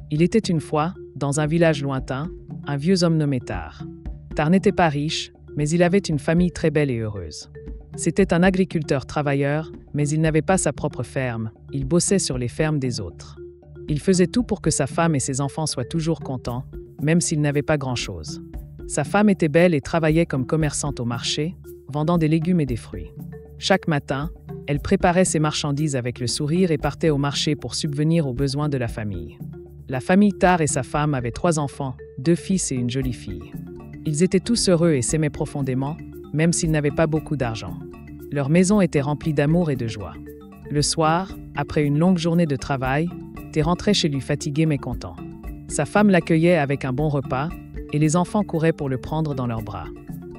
Il était une fois, dans un village lointain, un vieux homme nommé Tar. Tar n'était pas riche, mais il avait une famille très belle et heureuse. C'était un agriculteur travailleur, mais il n'avait pas sa propre ferme, il bossait sur les fermes des autres. Il faisait tout pour que sa femme et ses enfants soient toujours contents, même s'il n'avait pas grand-chose. Sa femme était belle et travaillait comme commerçante au marché, vendant des légumes et des fruits. Chaque matin, elle préparait ses marchandises avec le sourire et partait au marché pour subvenir aux besoins de la famille. La famille Tar et sa femme avaient 3 enfants, 2 fils et une jolie fille. Ils étaient tous heureux et s'aimaient profondément, même s'ils n'avaient pas beaucoup d'argent. Leur maison était remplie d'amour et de joie. Le soir, après une longue journée de travail, Té rentrait chez lui fatigué mais content. Sa femme l'accueillait avec un bon repas, et les enfants couraient pour le prendre dans leurs bras.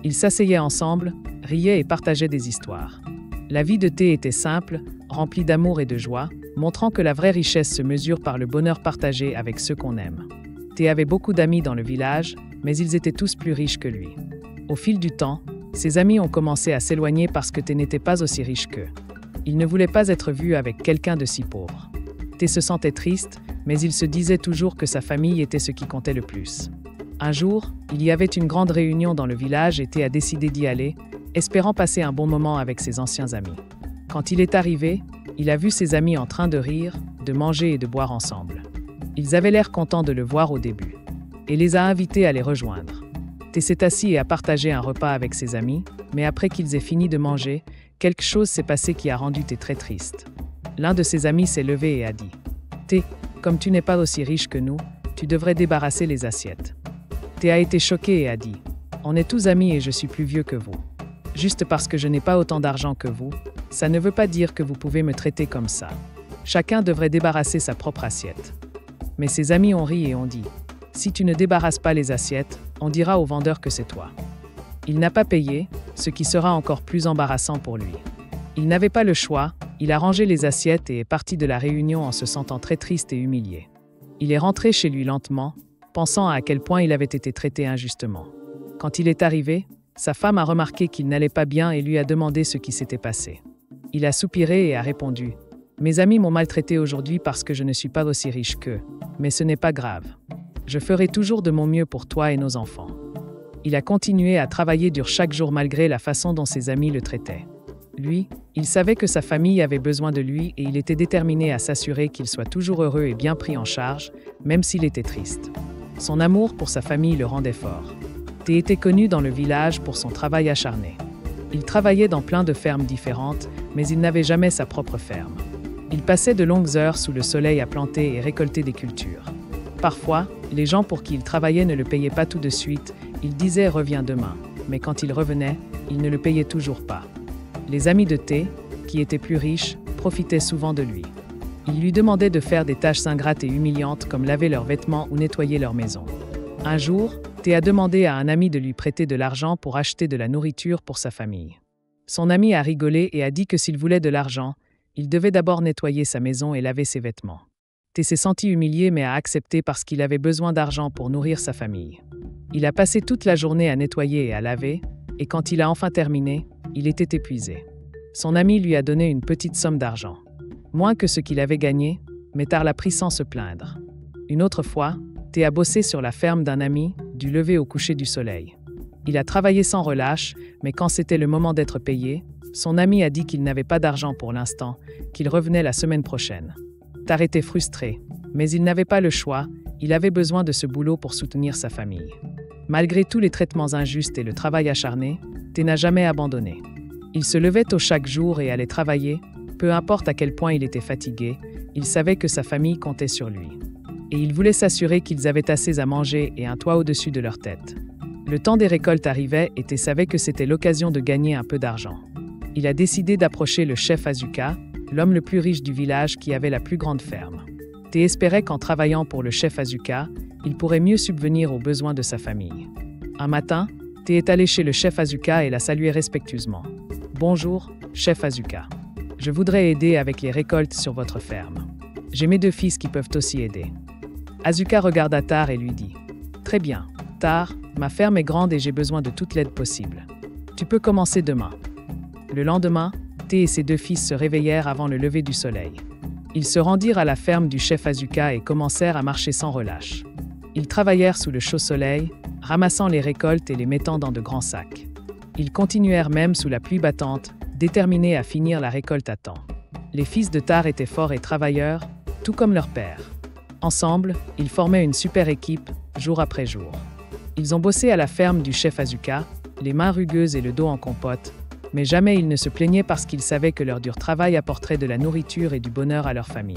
Ils s'asseyaient ensemble, riaient et partageaient des histoires. La vie de Té était simple, remplie d'amour et de joie, montrant que la vraie richesse se mesure par le bonheur partagé avec ceux qu'on aime. Té avait beaucoup d'amis dans le village, mais ils étaient tous plus riches que lui. Au fil du temps, ses amis ont commencé à s'éloigner parce que Té n'était pas aussi riche qu'eux. Il ne voulait pas être vu avec quelqu'un de si pauvre. Té se sentait triste, mais il se disait toujours que sa famille était ce qui comptait le plus. Un jour, il y avait une grande réunion dans le village et Té a décidé d'y aller, espérant passer un bon moment avec ses anciens amis. Quand il est arrivé, il a vu ses amis en train de rire, de manger et de boire ensemble. Ils avaient l'air contents de le voir au début, et les a invités à les rejoindre. Té s'est assis et a partagé un repas avec ses amis, mais après qu'ils aient fini de manger, quelque chose s'est passé qui a rendu Té très triste. L'un de ses amis s'est levé et a dit « Té, comme tu n'es pas aussi riche que nous, tu devrais débarrasser les assiettes. » Té a été choqué et a dit « On est tous amis et je suis plus vieux que vous. Juste parce que je n'ai pas autant d'argent que vous, ça ne veut pas dire que vous pouvez me traiter comme ça. Chacun devrait débarrasser sa propre assiette. » Mais ses amis ont ri et ont dit « Si tu ne débarrasses pas les assiettes, on dira au vendeur que c'est toi. » Il n'a pas payé, ce qui sera encore plus embarrassant pour lui. Il n'avait pas le choix, il a rangé les assiettes et est parti de la réunion en se sentant très triste et humilié. Il est rentré chez lui lentement, pensant à quel point il avait été traité injustement. Quand il est arrivé, sa femme a remarqué qu'il n'allait pas bien et lui a demandé ce qui s'était passé. Il a soupiré et a répondu « Mes amis m'ont maltraité aujourd'hui parce que je ne suis pas aussi riche qu'eux, mais ce n'est pas grave. Je ferai toujours de mon mieux pour toi et nos enfants. » Il a continué à travailler dur chaque jour malgré la façon dont ses amis le traitaient. Lui, il savait que sa famille avait besoin de lui et il était déterminé à s'assurer qu'il soit toujours heureux et bien pris en charge, même s'il était triste. Son amour pour sa famille le rendait fort. Té était connu dans le village pour son travail acharné. Il travaillait dans plein de fermes différentes, mais il n'avait jamais sa propre ferme. Il passait de longues heures sous le soleil à planter et récolter des cultures. Parfois, les gens pour qui il travaillait ne le payaient pas tout de suite, ils disaient « reviens demain », mais quand il revenait, ils ne le payaient toujours pas. Les amis de Té, qui étaient plus riches, profitaient souvent de lui. Ils lui demandaient de faire des tâches ingrates et humiliantes comme laver leurs vêtements ou nettoyer leur maison. Un jour, Té a demandé à un ami de lui prêter de l'argent pour acheter de la nourriture pour sa famille. Son ami a rigolé et a dit que s'il voulait de l'argent, il devait d'abord nettoyer sa maison et laver ses vêtements. Té s'est senti humilié mais a accepté parce qu'il avait besoin d'argent pour nourrir sa famille. Il a passé toute la journée à nettoyer et à laver, et quand il a enfin terminé, il était épuisé. Son ami lui a donné une petite somme d'argent. Moins que ce qu'il avait gagné, mais Tar l'a pris sans se plaindre. Une autre fois, Té a bossé sur la ferme d'un ami, du lever au coucher du soleil. Il a travaillé sans relâche, mais quand c'était le moment d'être payé, son ami a dit qu'il n'avait pas d'argent pour l'instant, qu'il revenait la semaine prochaine. Tar était frustré, mais il n'avait pas le choix, il avait besoin de ce boulot pour soutenir sa famille. Malgré tous les traitements injustes et le travail acharné, Té n'a jamais abandonné. Il se levait tôt chaque jour et allait travailler, peu importe à quel point il était fatigué, il savait que sa famille comptait sur lui. Et il voulait s'assurer qu'ils avaient assez à manger et un toit au-dessus de leur tête. Le temps des récoltes arrivait et Té savait que c'était l'occasion de gagner un peu d'argent. Il a décidé d'approcher le chef Asuka, l'homme le plus riche du village qui avait la plus grande ferme. Té espérait qu'en travaillant pour le chef Asuka, il pourrait mieux subvenir aux besoins de sa famille. Un matin, Té est allé chez le chef Asuka et l'a salué respectueusement. « Bonjour, chef Asuka. Je voudrais aider avec les récoltes sur votre ferme. J'ai mes 2 fils qui peuvent aussi aider. » Asuka regarda Tar et lui dit « Très bien, Tar, ma ferme est grande et j'ai besoin de toute l'aide possible. Tu peux commencer demain. » Le lendemain, Té et ses 2 fils se réveillèrent avant le lever du soleil. Ils se rendirent à la ferme du chef Asuka et commencèrent à marcher sans relâche. Ils travaillèrent sous le chaud soleil, ramassant les récoltes et les mettant dans de grands sacs. Ils continuèrent même sous la pluie battante, déterminés à finir la récolte à temps. Les fils de Tar étaient forts et travailleurs, tout comme leur père. Ensemble, ils formaient une super équipe, jour après jour. Ils ont bossé à la ferme du chef Asuka, les mains rugueuses et le dos en compote, mais jamais ils ne se plaignaient parce qu'ils savaient que leur dur travail apporterait de la nourriture et du bonheur à leur famille.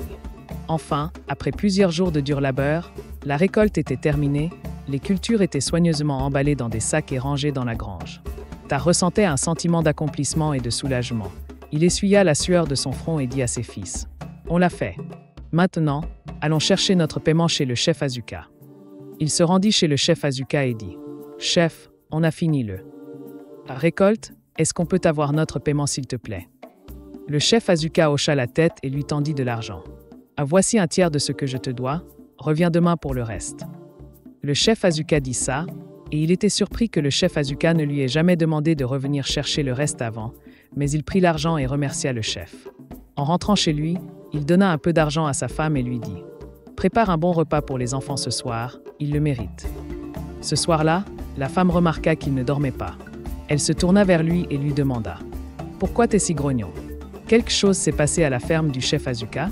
Enfin, après plusieurs jours de dur labeur, la récolte était terminée, les cultures étaient soigneusement emballées dans des sacs et rangées dans la grange. Tar ressentait un sentiment d'accomplissement et de soulagement. Il essuya la sueur de son front et dit à ses fils : « On l'a fait. Maintenant, allons chercher notre paiement chez le chef Asuka. » Il se rendit chez le chef Asuka et dit : « Chef, on a fini le récolte, est-ce qu'on peut avoir notre paiement s'il te plaît ?» Le chef Asuka hocha la tête et lui tendit de l'argent. « Ah, voici un tiers de ce que je te dois, reviens demain pour le reste. » Le chef Asuka dit ça, et il était surpris que le chef Asuka ne lui ait jamais demandé de revenir chercher le reste avant, mais il prit l'argent et remercia le chef. En rentrant chez lui, il donna un peu d'argent à sa femme et lui dit : « Prépare un bon repas pour les enfants ce soir, ils le méritent. » Ce soir-là, la femme remarqua qu'il ne dormait pas. Elle se tourna vers lui et lui demanda : « Pourquoi t'es si grognon ? Quelque chose s'est passé à la ferme du chef Asuka ?»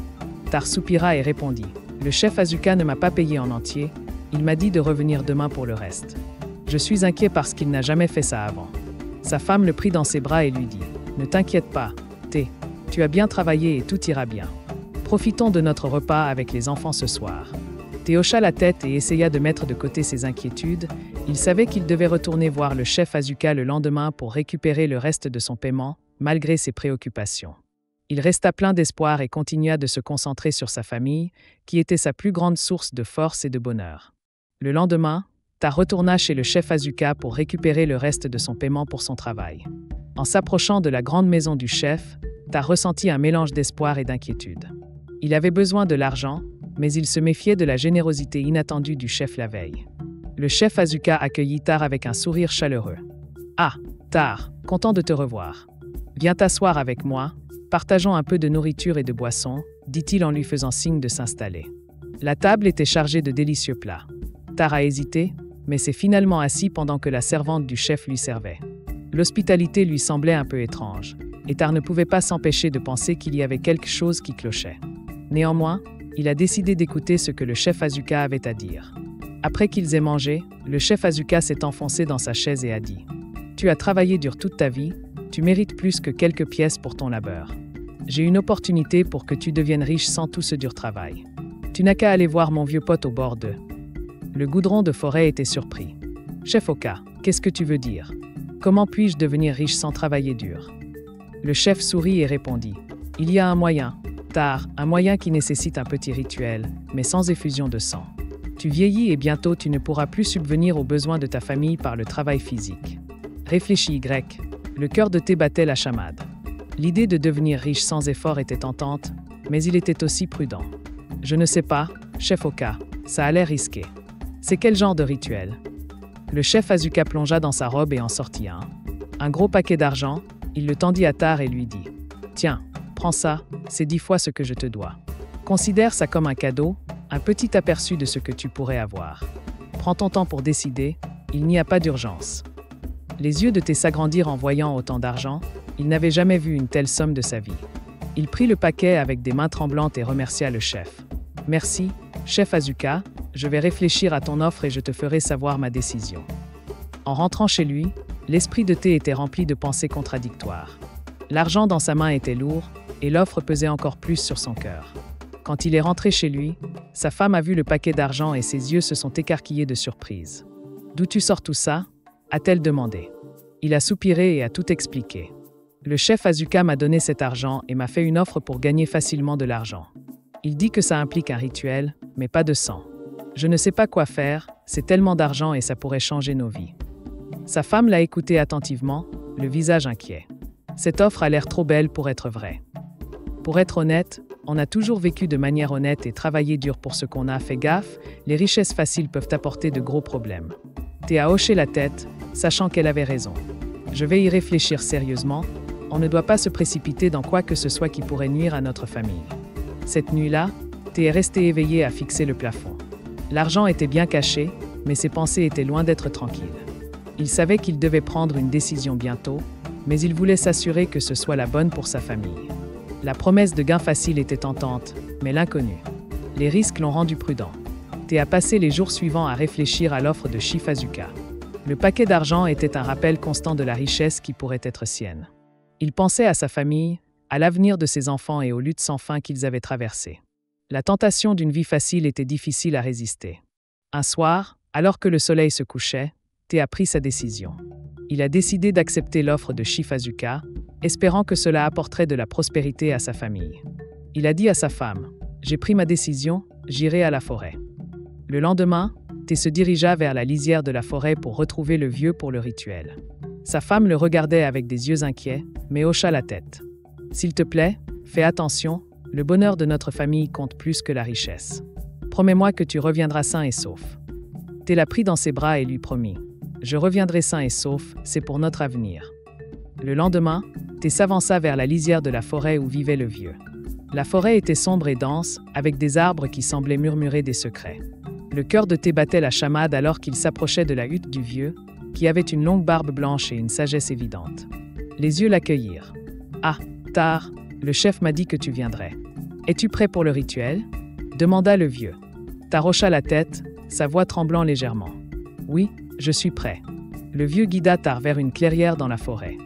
Tar soupira et répondit : « Le chef Asuka ne m'a pas payé en entier, il m'a dit de revenir demain pour le reste. Je suis inquiet parce qu'il n'a jamais fait ça avant. » Sa femme le prit dans ses bras et lui dit : « Ne t'inquiète pas, tu as bien travaillé et tout ira bien. Profitons de notre repas avec les enfants ce soir. » Thé hocha la tête et essaya de mettre de côté ses inquiétudes. Il savait qu'il devait retourner voir le chef Asuka le lendemain pour récupérer le reste de son paiement, malgré ses préoccupations. Il resta plein d'espoir et continua de se concentrer sur sa famille, qui était sa plus grande source de force et de bonheur. Le lendemain, Tar retourna chez le chef Asuka pour récupérer le reste de son paiement pour son travail. En s'approchant de la grande maison du chef, Tar ressentit un mélange d'espoir et d'inquiétude. Il avait besoin de l'argent, mais il se méfiait de la générosité inattendue du chef la veille. Le chef Asuka accueillit Tar avec un sourire chaleureux. « Ah, Tar, content de te revoir. Viens t'asseoir avec moi, partageons un peu de nourriture et de boissons, » dit-il en lui faisant signe de s'installer. La table était chargée de délicieux plats. Tar a hésité, mais s'est finalement assis pendant que la servante du chef lui servait. L'hospitalité lui semblait un peu étrange, et Tar ne pouvait pas s'empêcher de penser qu'il y avait quelque chose qui clochait. Néanmoins, il a décidé d'écouter ce que le chef Asuka avait à dire. Après qu'ils aient mangé, le chef Asuka s'est enfoncé dans sa chaise et a dit : « Tu as travaillé dur toute ta vie, tu mérites plus que quelques pièces pour ton labeur. J'ai une opportunité pour que tu deviennes riche sans tout ce dur travail. Tu n'as qu'à aller voir mon vieux pote au bord de... » Le goudron de forêt était surpris. « Chef Oka, qu'est-ce que tu veux dire ? Comment puis-je devenir riche sans travailler dur ?» Le chef sourit et répondit : « Il y a un moyen, Tar, un moyen qui nécessite un petit rituel, mais sans effusion de sang. Tu vieillis et bientôt tu ne pourras plus subvenir aux besoins de ta famille par le travail physique. Réfléchis, Y. » Le cœur de Thé battait la chamade. L'idée de devenir riche sans effort était tentante, mais il était aussi prudent. « Je ne sais pas, chef Oka, ça a l'air risqué. C'est quel genre de rituel ?» Le chef Asuka plongea dans sa robe et en sortit un. Un gros paquet d'argent, il le tendit à Tar et lui dit : « Tiens, prends ça, c'est 10 fois ce que je te dois. Considère ça comme un cadeau, un petit aperçu de ce que tu pourrais avoir. Prends ton temps pour décider, il n'y a pas d'urgence. » Les yeux de Thé s'agrandirent en voyant autant d'argent, il n'avait jamais vu une telle somme de sa vie. Il prit le paquet avec des mains tremblantes et remercia le chef. « Merci, chef Asuka, je vais réfléchir à ton offre et je te ferai savoir ma décision. » En rentrant chez lui, l'esprit de Thé était rempli de pensées contradictoires. L'argent dans sa main était lourd, et l'offre pesait encore plus sur son cœur. Quand il est rentré chez lui, sa femme a vu le paquet d'argent et ses yeux se sont écarquillés de surprise. « D'où tu sors tout ça ?» a-t-elle demandé. Il a soupiré et a tout expliqué. « Le chef Asuka m'a donné cet argent et m'a fait une offre pour gagner facilement de l'argent. Il dit que ça implique un rituel, mais pas de sang. Je ne sais pas quoi faire, c'est tellement d'argent et ça pourrait changer nos vies. » Sa femme l'a écouté attentivement, le visage inquiet. Cette offre a l'air trop belle pour être vraie. Pour être honnête, on a toujours vécu de manière honnête et travaillé dur pour ce qu'on a. Fait gaffe, les richesses faciles peuvent apporter de gros problèmes. Thé a hoché la tête, sachant qu'elle avait raison. Je vais y réfléchir sérieusement, on ne doit pas se précipiter dans quoi que ce soit qui pourrait nuire à notre famille. Cette nuit-là, Thé est resté éveillé à fixer le plafond. L'argent était bien caché, mais ses pensées étaient loin d'être tranquilles. Il savait qu'il devait prendre une décision bientôt, mais il voulait s'assurer que ce soit la bonne pour sa famille. La promesse de gain facile était tentante, mais l'inconnu. Les risques l'ont rendu prudent. Thé a passé les jours suivants à réfléchir à l'offre de Shifazuka. Le paquet d'argent était un rappel constant de la richesse qui pourrait être sienne. Il pensait à sa famille, à l'avenir de ses enfants et aux luttes sans fin qu'ils avaient traversées. La tentation d'une vie facile était difficile à résister. Un soir, alors que le soleil se couchait, Thé a pris sa décision. Il a décidé d'accepter l'offre de Shifazuka, espérant que cela apporterait de la prospérité à sa famille. Il a dit à sa femme, « J'ai pris ma décision, j'irai à la forêt. » Le lendemain, Thé se dirigea vers la lisière de la forêt pour retrouver le vieux pour le rituel. Sa femme le regardait avec des yeux inquiets, mais hocha la tête. « S'il te plaît, fais attention, le bonheur de notre famille compte plus que la richesse. Promets-moi que tu reviendras sain et sauf. » Thé la prit dans ses bras et lui promit. « Je reviendrai sain et sauf, c'est pour notre avenir. » Le lendemain, Thé s'avança vers la lisière de la forêt où vivait le vieux. La forêt était sombre et dense, avec des arbres qui semblaient murmurer des secrets. Le cœur de Thé battait la chamade alors qu'il s'approchait de la hutte du vieux, qui avait une longue barbe blanche et une sagesse évidente. Les yeux l'accueillirent. « Ah, Tar, le chef m'a dit que tu viendrais. Es-tu prêt pour le rituel ?» demanda le vieux. Tar hocha la tête, sa voix tremblant légèrement. « Oui, je suis prêt. » Le vieux guida Tar vers une clairière dans la forêt.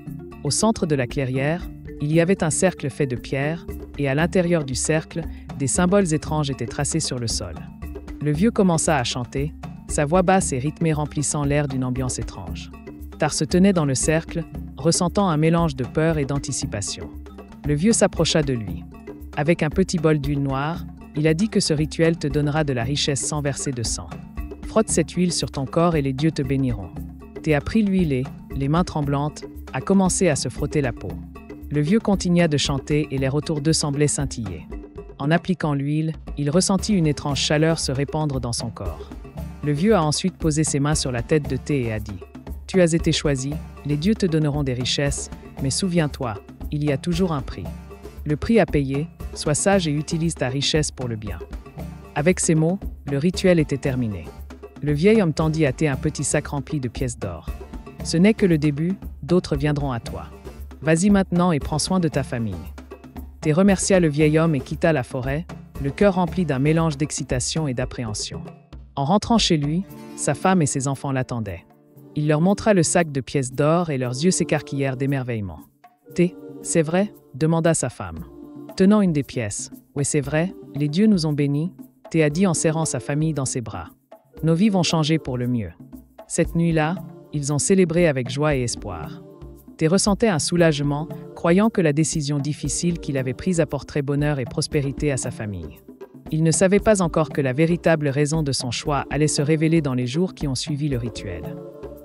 Au centre de la clairière, il y avait un cercle fait de pierre, et à l'intérieur du cercle, des symboles étranges étaient tracés sur le sol. Le vieux commença à chanter, sa voix basse et rythmée remplissant l'air d'une ambiance étrange. Tar se tenait dans le cercle, ressentant un mélange de peur et d'anticipation. Le vieux s'approcha de lui. Avec un petit bol d'huile noire, il a dit que ce rituel te donnera de la richesse sans verser de sang. Frotte cette huile sur ton corps et les dieux te béniront. Thé a pris l'huile et, les mains tremblantes, a commencé à se frotter la peau. Le vieux continua de chanter et l'air autour d'eux semblait scintiller. En appliquant l'huile, il ressentit une étrange chaleur se répandre dans son corps. Le vieux a ensuite posé ses mains sur la tête de Thé et a dit « Tu as été choisi, les dieux te donneront des richesses, mais souviens-toi, il y a toujours un prix. Le prix à payer, sois sage et utilise ta richesse pour le bien. » Avec ces mots, le rituel était terminé. Le vieil homme tendit à Thé un petit sac rempli de pièces d'or. « Ce n'est que le début, d'autres viendront à toi. Vas-y maintenant et prends soin de ta famille. » Thé remercia le vieil homme et quitta la forêt, le cœur rempli d'un mélange d'excitation et d'appréhension. En rentrant chez lui, sa femme et ses enfants l'attendaient. Il leur montra le sac de pièces d'or et leurs yeux s'écarquillèrent d'émerveillement. « Thé, c'est vrai ?» demanda sa femme. Tenant une des pièces. « Oui, c'est vrai, les dieux nous ont bénis », Thé a dit en serrant sa famille dans ses bras. « Nos vies vont changer pour le mieux. » Cette nuit-là, ils ont célébré avec joie et espoir. Thé ressentait un soulagement, croyant que la décision difficile qu'il avait prise apporterait bonheur et prospérité à sa famille. Il ne savait pas encore que la véritable raison de son choix allait se révéler dans les jours qui ont suivi le rituel.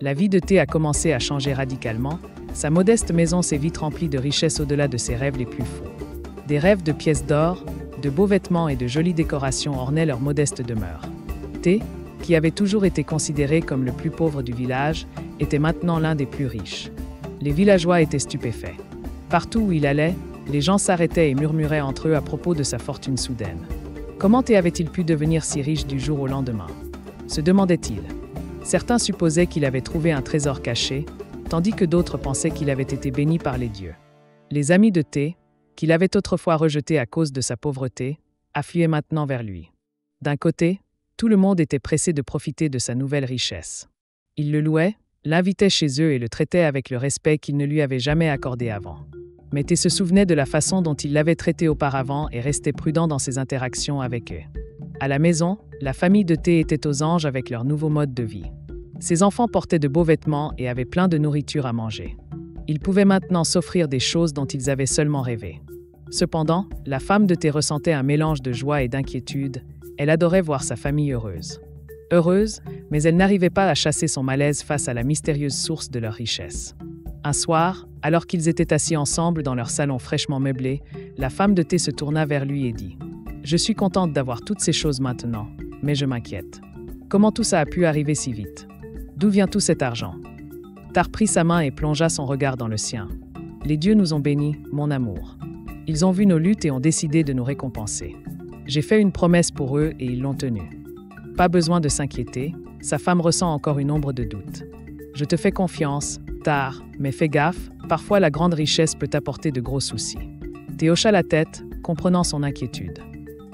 La vie de Thé a commencé à changer radicalement, sa modeste maison s'est vite remplie de richesses au-delà de ses rêves les plus fous. Des rêves de pièces d'or, de beaux vêtements et de jolies décorations ornaient leur modeste demeure. Thé, qui avait toujours été considéré comme le plus pauvre du village, était maintenant l'un des plus riches. Les villageois étaient stupéfaits. Partout où il allait, les gens s'arrêtaient et murmuraient entre eux à propos de sa fortune soudaine. Comment Thé avait-il pu devenir si riche du jour au lendemain? Se demandait-il. Certains supposaient qu'il avait trouvé un trésor caché, tandis que d'autres pensaient qu'il avait été béni par les dieux. Les amis de Thé, qu'il avait autrefois rejetés à cause de sa pauvreté, affluaient maintenant vers lui. D'un côté, tout le monde était pressé de profiter de sa nouvelle richesse. Ils le louaient, l'invitaient chez eux et le traitaient avec le respect qu'ils ne lui avaient jamais accordé avant. Mais Thé se souvenait de la façon dont il l'avait traité auparavant et restait prudent dans ses interactions avec eux. À la maison, la famille de Thé était aux anges avec leur nouveau mode de vie. Ses enfants portaient de beaux vêtements et avaient plein de nourriture à manger. Ils pouvaient maintenant s'offrir des choses dont ils avaient seulement rêvé. Cependant, la femme de Thé ressentait un mélange de joie et d'inquiétude. Elle adorait voir sa famille heureuse. Heureuse, mais elle n'arrivait pas à chasser son malaise face à la mystérieuse source de leur richesse. Un soir, alors qu'ils étaient assis ensemble dans leur salon fraîchement meublé, la femme de Thé se tourna vers lui et dit « Je suis contente d'avoir toutes ces choses maintenant, mais je m'inquiète. Comment tout ça a pu arriver si vite? D'où vient tout cet argent ?» Tar prit sa main et plongea son regard dans le sien. « Les dieux nous ont bénis, mon amour. Ils ont vu nos luttes et ont décidé de nous récompenser. J'ai fait une promesse pour eux et ils l'ont tenue. Pas besoin de s'inquiéter, sa femme ressent encore une ombre de doute. Je te fais confiance, Tar, mais fais gaffe, parfois la grande richesse peut apporter de gros soucis. Thé hocha la tête, comprenant son inquiétude.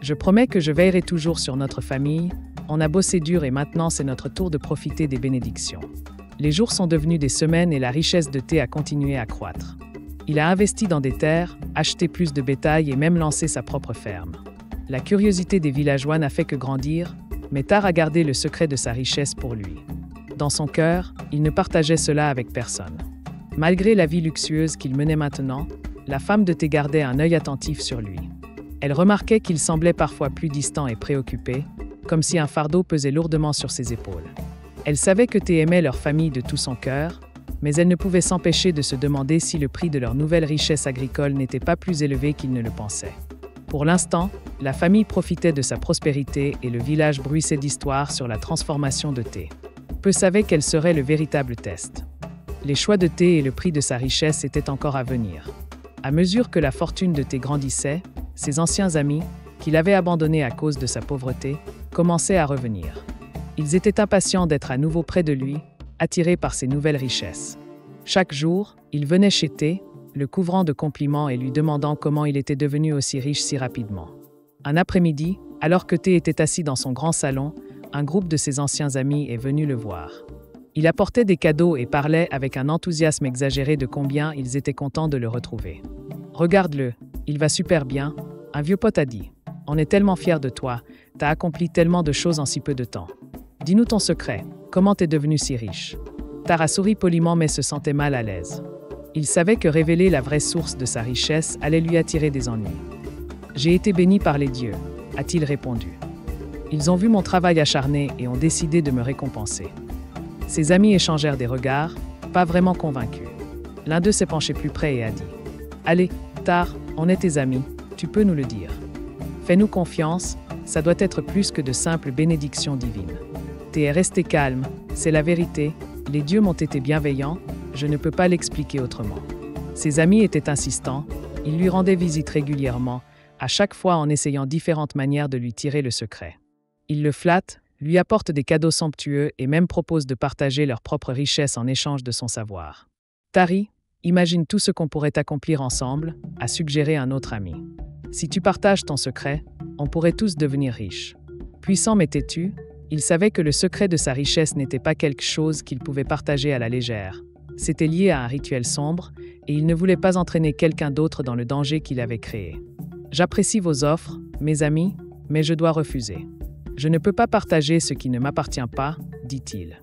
Je promets que je veillerai toujours sur notre famille. On a bossé dur et maintenant c'est notre tour de profiter des bénédictions. Les jours sont devenus des semaines et la richesse de Thé a continué à croître. Il a investi dans des terres, acheté plus de bétail et même lancé sa propre ferme. La curiosité des villageois n'a fait que grandir, mais Tar a gardé le secret de sa richesse pour lui. Dans son cœur, il ne partageait cela avec personne. Malgré la vie luxueuse qu'il menait maintenant, la femme de Thé gardait un œil attentif sur lui. Elle remarquait qu'il semblait parfois plus distant et préoccupé, comme si un fardeau pesait lourdement sur ses épaules. Elle savait que Thé aimait leur famille de tout son cœur, mais elle ne pouvait s'empêcher de se demander si le prix de leur nouvelle richesse agricole n'était pas plus élevé qu'il ne le pensait. Pour l'instant, la famille profitait de sa prospérité et le village bruissait d'histoires sur la transformation de Thé. Peu savaient quel serait le véritable test. Les choix de Thé et le prix de sa richesse étaient encore à venir. À mesure que la fortune de Thé grandissait, ses anciens amis, qu'il avait abandonnés à cause de sa pauvreté, commençaient à revenir. Ils étaient impatients d'être à nouveau près de lui, attirés par ses nouvelles richesses. Chaque jour, ils venaient chez Thé, le couvrant de compliments et lui demandant comment il était devenu aussi riche si rapidement. Un après-midi, alors que Thé était assis dans son grand salon, un groupe de ses anciens amis est venu le voir. Il apportait des cadeaux et parlait avec un enthousiasme exagéré de combien ils étaient contents de le retrouver. « Regarde-le, il va super bien », un vieux pote a dit. « On est tellement fiers de toi, t'as accompli tellement de choses en si peu de temps. Dis-nous ton secret, comment t'es devenu si riche ?» Tar a souri poliment mais se sentait mal à l'aise. Il savait que révéler la vraie source de sa richesse allait lui attirer des ennuis. « J'ai été béni par les dieux », a-t-il répondu. Ils ont vu mon travail acharné et ont décidé de me récompenser. Ses amis échangèrent des regards, pas vraiment convaincus. L'un d'eux s'est penché plus près et a dit « Allez, Tar, on est tes amis, tu peux nous le dire. Fais-nous confiance, ça doit être plus que de simples bénédictions divines. Thé est resté calme, c'est la vérité, les dieux m'ont été bienveillants, je ne peux pas l'expliquer autrement. » Ses amis étaient insistants, ils lui rendaient visite régulièrement, à chaque fois en essayant différentes manières de lui tirer le secret. Ils le flattent, lui apportent des cadeaux somptueux et même proposent de partager leur propre richesse en échange de son savoir. « Tari, imagine tout ce qu'on pourrait accomplir ensemble », a suggéré un autre ami. « Si tu partages ton secret, on pourrait tous devenir riches. » Puissant mais têtu, il savait que le secret de sa richesse n'était pas quelque chose qu'il pouvait partager à la légère. C'était lié à un rituel sombre, et il ne voulait pas entraîner quelqu'un d'autre dans le danger qu'il avait créé. « J'apprécie vos offres, mes amis, mais je dois refuser. Je ne peux pas partager ce qui ne m'appartient pas, dit-il. »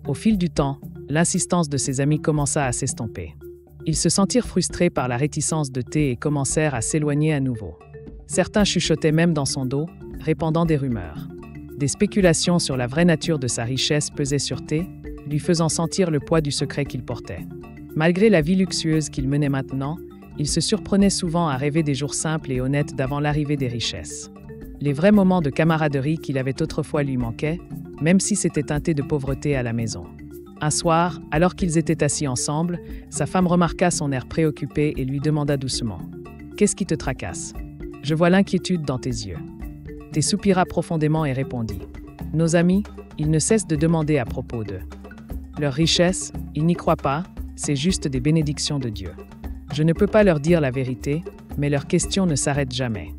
Au fil du temps, l'insistance de ses amis commença à s'estomper. Ils se sentirent frustrés par la réticence de Thé et commencèrent à s'éloigner à nouveau. Certains chuchotaient même dans son dos, répandant des rumeurs. Des spéculations sur la vraie nature de sa richesse pesaient sur Thé, lui faisant sentir le poids du secret qu'il portait. Malgré la vie luxueuse qu'il menait maintenant, il se surprenait souvent à rêver des jours simples et honnêtes d'avant l'arrivée des richesses. Les vrais moments de camaraderie qu'il avait autrefois lui manquaient, même si c'était teinté de pauvreté à la maison. Un soir, alors qu'ils étaient assis ensemble, sa femme remarqua son air préoccupé et lui demanda doucement « Qu'est-ce qui te tracasse ? Je vois l'inquiétude dans tes yeux. » Thé soupira profondément et répondit « Nos amis, ils ne cessent de demander à propos d'eux. Leur richesse, ils n'y croient pas, c'est juste des bénédictions de Dieu. Je ne peux pas leur dire la vérité, mais leurs questions ne s'arrêtent jamais. »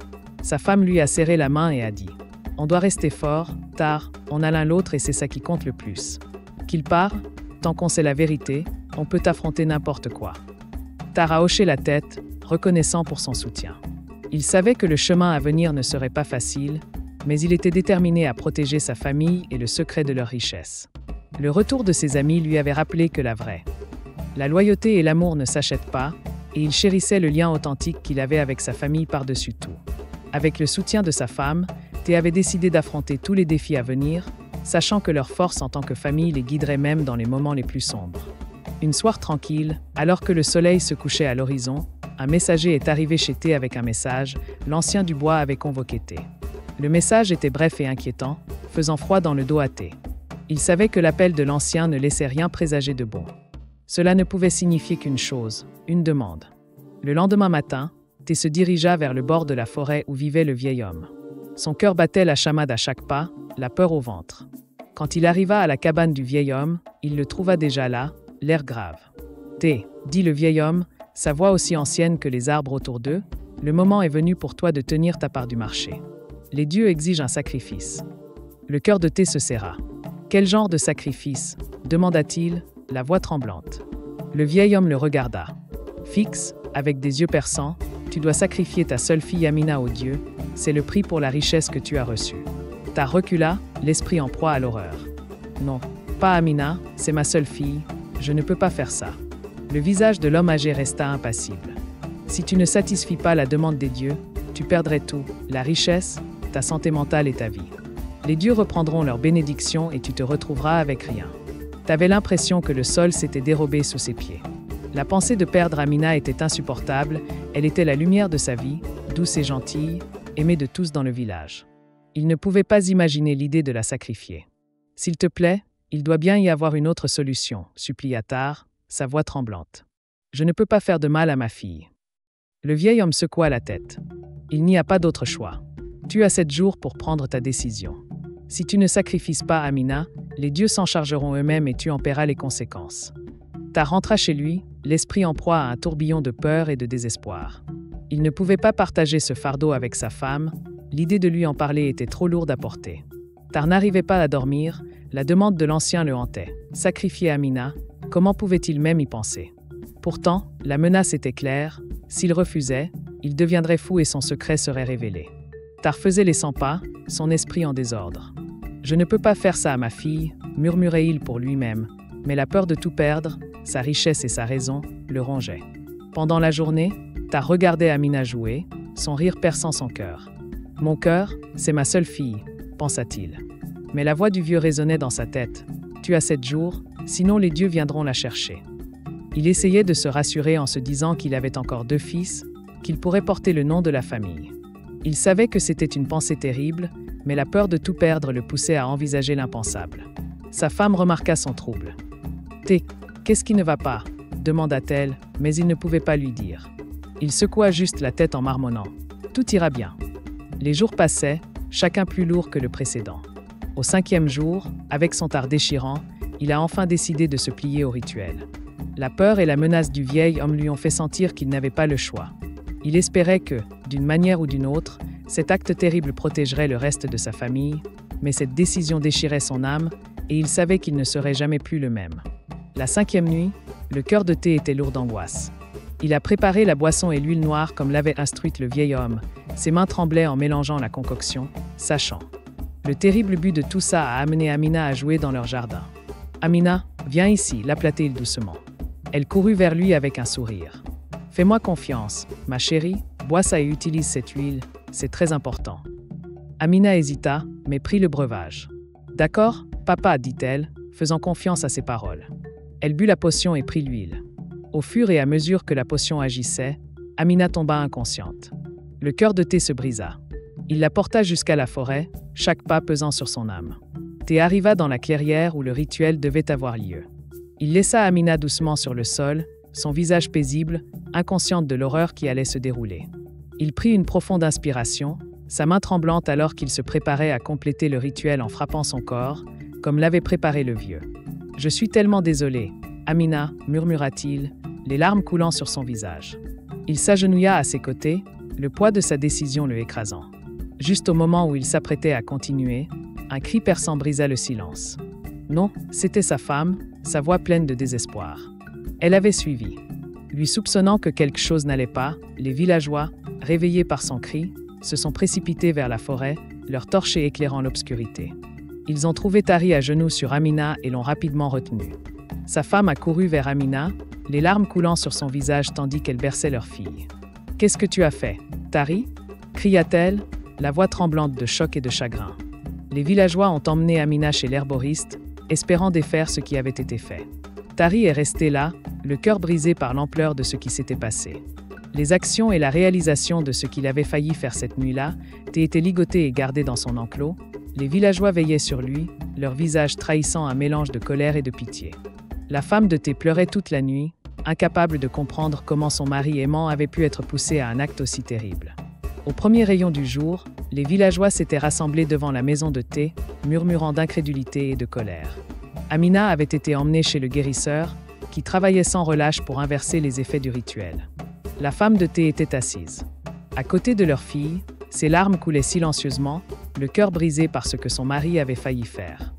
Sa femme lui a serré la main et a dit « On doit rester fort, Tar, on a l'un l'autre et c'est ça qui compte le plus. Qu'il parle, tant qu'on sait la vérité, on peut affronter n'importe quoi. » Tar a hoché la tête, reconnaissant pour son soutien. Il savait que le chemin à venir ne serait pas facile, mais il était déterminé à protéger sa famille et le secret de leur richesse. Le retour de ses amis lui avait rappelé que la loyauté et l'amour ne s'achètent pas, et il chérissait le lien authentique qu'il avait avec sa famille par-dessus tout. Avec le soutien de sa femme, Thé avait décidé d'affronter tous les défis à venir, sachant que leur force en tant que famille les guiderait même dans les moments les plus sombres. Une soirée tranquille, alors que le soleil se couchait à l'horizon, un messager est arrivé chez Thé avec un message. L'ancien du bois avait convoqué Thé. Le message était bref et inquiétant, faisant froid dans le dos à Thé. Il savait que l'appel de l'ancien ne laissait rien présager de bon. Cela ne pouvait signifier qu'une chose, une demande. Le lendemain matin, Thé se dirigea vers le bord de la forêt où vivait le vieil homme. Son cœur battait la chamade à chaque pas, la peur au ventre. Quand il arriva à la cabane du vieil homme, il le trouva déjà là, l'air grave. « Thé, dit le vieil homme, sa voix aussi ancienne que les arbres autour d'eux, le moment est venu pour toi de tenir ta part du marché. Les dieux exigent un sacrifice. » Le cœur de Thé se serra. « Quel genre de sacrifice ?» demanda-t-il, la voix tremblante. Le vieil homme le regarda. Fixe, avec des yeux perçants, tu dois sacrifier ta seule fille Amina aux dieux, c'est le prix pour la richesse que tu as reçue. Ta recula, l'esprit en proie à l'horreur. Non, pas Amina, c'est ma seule fille, je ne peux pas faire ça. Le visage de l'homme âgé resta impassible. Si tu ne satisfis pas la demande des dieux, tu perdrais tout, la richesse, ta santé mentale et ta vie. Les dieux reprendront leur bénédiction et tu te retrouveras avec rien. T'avais l'impression que le sol s'était dérobé sous ses pieds. La pensée de perdre Amina était insupportable, elle était la lumière de sa vie, douce et gentille, aimée de tous dans le village. Il ne pouvait pas imaginer l'idée de la sacrifier. « S'il te plaît, il doit bien y avoir une autre solution, » supplia Tar, sa voix tremblante. « Je ne peux pas faire de mal à ma fille. » Le vieil homme secoua la tête. « Il n'y a pas d'autre choix. Tu as 7 jours pour prendre ta décision. Si tu ne sacrifies pas Amina, les dieux s'en chargeront eux-mêmes et tu en paieras les conséquences. » Tar rentra chez lui, l'esprit en proie à un tourbillon de peur et de désespoir. Il ne pouvait pas partager ce fardeau avec sa femme, l'idée de lui en parler était trop lourde à porter. Tar n'arrivait pas à dormir, la demande de l'ancien le hantait. Sacrifier Amina, comment pouvait-il même y penser? Pourtant, la menace était claire, s'il refusait, il deviendrait fou et son secret serait révélé. Tar faisait les 100 pas, son esprit en désordre. « Je ne peux pas faire ça à ma fille », murmurait-il pour lui-même, mais la peur de tout perdre, sa richesse et sa raison, le rongeaient. Pendant la journée, Tar regardait Amina jouer, son rire perçant son cœur. « Mon cœur, c'est ma seule fille », pensa-t-il. Mais la voix du vieux résonnait dans sa tête. « Tu as 7 jours, sinon les dieux viendront la chercher. » Il essayait de se rassurer en se disant qu'il avait encore 2 fils, qu'il pourrait porter le nom de la famille. Il savait que c'était une pensée terrible, mais la peur de tout perdre le poussait à envisager l'impensable. Sa femme remarqua son trouble. « Thé, qu'est-ce qui ne va pas ?» demanda-t-elle, mais il ne pouvait pas lui dire. Il secoua juste la tête en marmonnant. « Tout ira bien. » Les jours passaient, chacun plus lourd que le précédent. Au 5e jour, avec son Tar déchirant, il a enfin décidé de se plier au rituel. La peur et la menace du vieil homme lui ont fait sentir qu'il n'avait pas le choix. Il espérait que, d'une manière ou d'une autre, cet acte terrible protégerait le reste de sa famille, mais cette décision déchirait son âme, et il savait qu'il ne serait jamais plus le même. La 5e nuit, le cœur de Thé était lourd d'angoisse. Il a préparé la boisson et l'huile noire comme l'avait instruite le vieil homme. Ses mains tremblaient en mélangeant la concoction, sachant. Le terrible but de tout ça a amené Amina à jouer dans leur jardin. « Amina, viens ici », l'appela-t-il doucement. Elle courut vers lui avec un sourire. « Fais-moi confiance, ma chérie, bois ça et utilise cette huile, c'est très important. » Amina hésita, mais prit le breuvage. « D'accord, papa, dit-elle, faisant confiance à ses paroles. » Elle but la potion et prit l'huile. Au fur et à mesure que la potion agissait, Amina tomba inconsciente. Le cœur de Thé se brisa. Il la porta jusqu'à la forêt, chaque pas pesant sur son âme. Thé arriva dans la clairière où le rituel devait avoir lieu. Il laissa Amina doucement sur le sol, son visage paisible, inconsciente de l'horreur qui allait se dérouler. Il prit une profonde inspiration, sa main tremblante alors qu'il se préparait à compléter le rituel en frappant son corps, comme l'avait préparé le vieux. « Je suis tellement désolé, Amina, » murmura-t-il, les larmes coulant sur son visage. Il s'agenouilla à ses côtés, le poids de sa décision le écrasant. Juste au moment où il s'apprêtait à continuer, un cri perçant brisa le silence. Non, c'était sa femme, sa voix pleine de désespoir. Elle avait suivi. Lui soupçonnant que quelque chose n'allait pas, les villageois, réveillés par son cri, se sont précipités vers la forêt, leurs torches éclairant l'obscurité. Ils ont trouvé Tari à genoux sur Amina et l'ont rapidement retenue. Sa femme a couru vers Amina, les larmes coulant sur son visage tandis qu'elle berçait leur fille. « Qu'est-ce que tu as fait, Tari » cria-t-elle, la voix tremblante de choc et de chagrin. Les villageois ont emmené Amina chez l'herboriste, espérant défaire ce qui avait été fait. Tari est restée là, le cœur brisé par l'ampleur de ce qui s'était passé. Les actions et la réalisation de ce qu'il avait failli faire cette nuit-là étaient ligotées et gardées dans son enclos. Les villageois veillaient sur lui, leur visage trahissant un mélange de colère et de pitié. La femme de Thé pleurait toute la nuit, incapable de comprendre comment son mari aimant avait pu être poussé à un acte aussi terrible. Au premier rayon du jour, les villageois s'étaient rassemblés devant la maison de thé, murmurant d'incrédulité et de colère. Amina avait été emmenée chez le guérisseur, qui travaillait sans relâche pour inverser les effets du rituel. La femme de thé était assise. À côté de leur fille, ses larmes coulaient silencieusement, le cœur brisé par ce que son mari avait failli faire.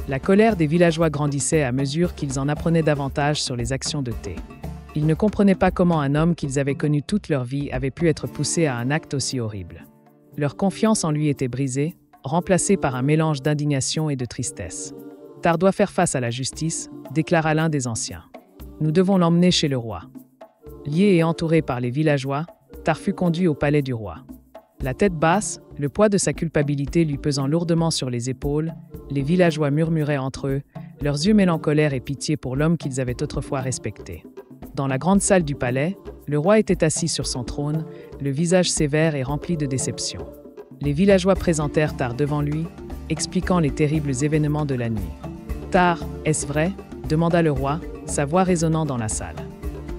La colère des villageois grandissait à mesure qu'ils en apprenaient davantage sur les actions de thé. Ils ne comprenaient pas comment un homme qu'ils avaient connu toute leur vie avait pu être poussé à un acte aussi horrible. Leur confiance en lui était brisée, remplacée par un mélange d'indignation et de tristesse. « Tar doit faire face à la justice », déclara l'un des anciens. « Nous devons l'emmener chez le roi. » Lié et entouré par les villageois, Tar fut conduit au palais du roi. La tête basse, le poids de sa culpabilité lui pesant lourdement sur les épaules, les villageois murmuraient entre eux, leurs yeux mêlant colère et pitié pour l'homme qu'ils avaient autrefois respecté. Dans la grande salle du palais, le roi était assis sur son trône, le visage sévère et rempli de déception. Les villageois présentèrent Tar devant lui, expliquant les terribles événements de la nuit. « Tar, est-ce vrai ?» demanda le roi, sa voix résonnant dans la salle.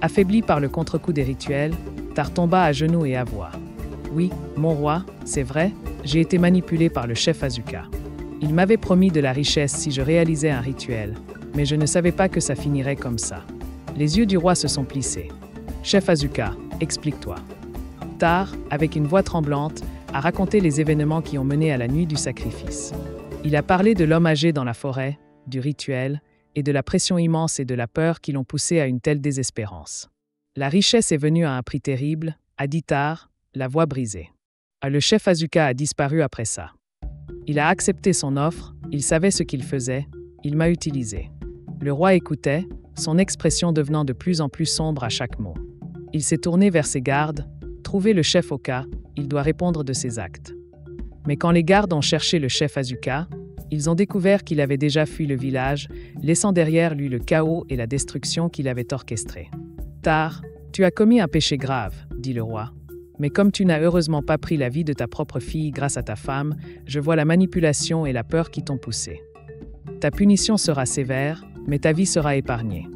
Affaibli par le contre-coup des rituels, Tar tomba à genoux et avoua. « Oui, mon roi, c'est vrai, j'ai été manipulé par le chef Asuka. Il m'avait promis de la richesse si je réalisais un rituel, mais je ne savais pas que ça finirait comme ça. » Les yeux du roi se sont plissés. « Chef Asuka, explique-toi. » Tar, avec une voix tremblante, a raconté les événements qui ont mené à la nuit du sacrifice. Il a parlé de l'homme âgé dans la forêt, du rituel, et de la pression immense et de la peur qui l'ont poussé à une telle désespérance. La richesse est venue à un prix terrible, a dit Tar, la voix brisée. Le chef Asuka a disparu après ça. Il a accepté son offre, il savait ce qu'il faisait, il m'a utilisé. Le roi écoutait, son expression devenant de plus en plus sombre à chaque mot. Il s'est tourné vers ses gardes. Trouver le chef Oka, il doit répondre de ses actes. Mais quand les gardes ont cherché le chef Asuka, ils ont découvert qu'il avait déjà fui le village, laissant derrière lui le chaos et la destruction qu'il avait orchestrés. « Tar, tu as commis un péché grave, dit le roi. Mais comme tu n'as heureusement pas pris la vie de ta propre fille grâce à ta femme, je vois la manipulation et la peur qui t'ont poussé. Ta punition sera sévère, mais ta vie sera épargnée.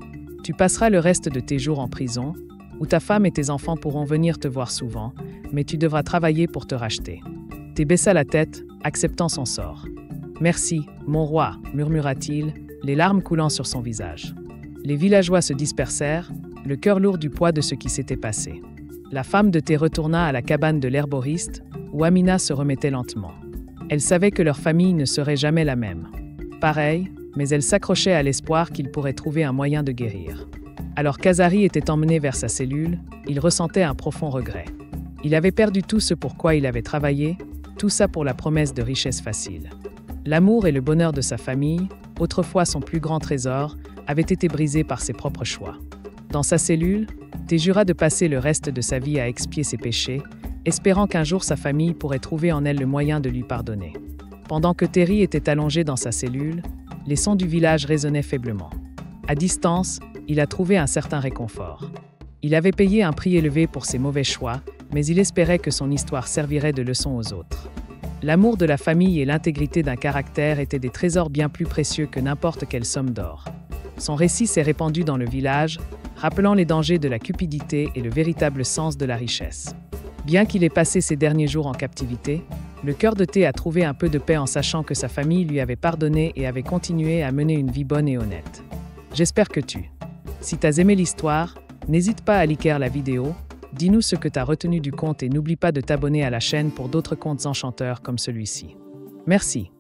Tu passeras le reste de tes jours en prison, où ta femme et tes enfants pourront venir te voir souvent, mais tu devras travailler pour te racheter. » Thé baissa la tête, acceptant son sort. « Merci, mon roi, murmura-t-il, les larmes coulant sur son visage. Les villageois se dispersèrent, le cœur lourd du poids de ce qui s'était passé. La femme de thé retourna à la cabane de l'herboriste, où Amina se remettait lentement. Elle savait que leur famille ne serait jamais la même. Pareil, mais elle s'accrochait à l'espoir qu'il pourrait trouver un moyen de guérir. Alors qu'Azari était emmené vers sa cellule, il ressentait un profond regret. Il avait perdu tout ce pour quoi il avait travaillé, tout ça pour la promesse de richesse facile. L'amour et le bonheur de sa famille, autrefois son plus grand trésor, avaient été brisés par ses propres choix. Dans sa cellule, Thé jura de passer le reste de sa vie à expier ses péchés, espérant qu'un jour sa famille pourrait trouver en elle le moyen de lui pardonner. Pendant que Terry était allongé dans sa cellule, les sons du village résonnaient faiblement. À distance, il a trouvé un certain réconfort. Il avait payé un prix élevé pour ses mauvais choix, mais il espérait que son histoire servirait de leçon aux autres. L'amour de la famille et l'intégrité d'un caractère étaient des trésors bien plus précieux que n'importe quelle somme d'or. Son récit s'est répandu dans le village, rappelant les dangers de la cupidité et le véritable sens de la richesse. Bien qu'il ait passé ses derniers jours en captivité, le cœur de Thé a trouvé un peu de paix en sachant que sa famille lui avait pardonné et avait continué à mener une vie bonne et honnête. J'espère que si t'as aimé l'histoire, n'hésite pas à liker la vidéo, dis-nous ce que t'as retenu du conte et n'oublie pas de t'abonner à la chaîne pour d'autres contes enchanteurs comme celui-ci. Merci.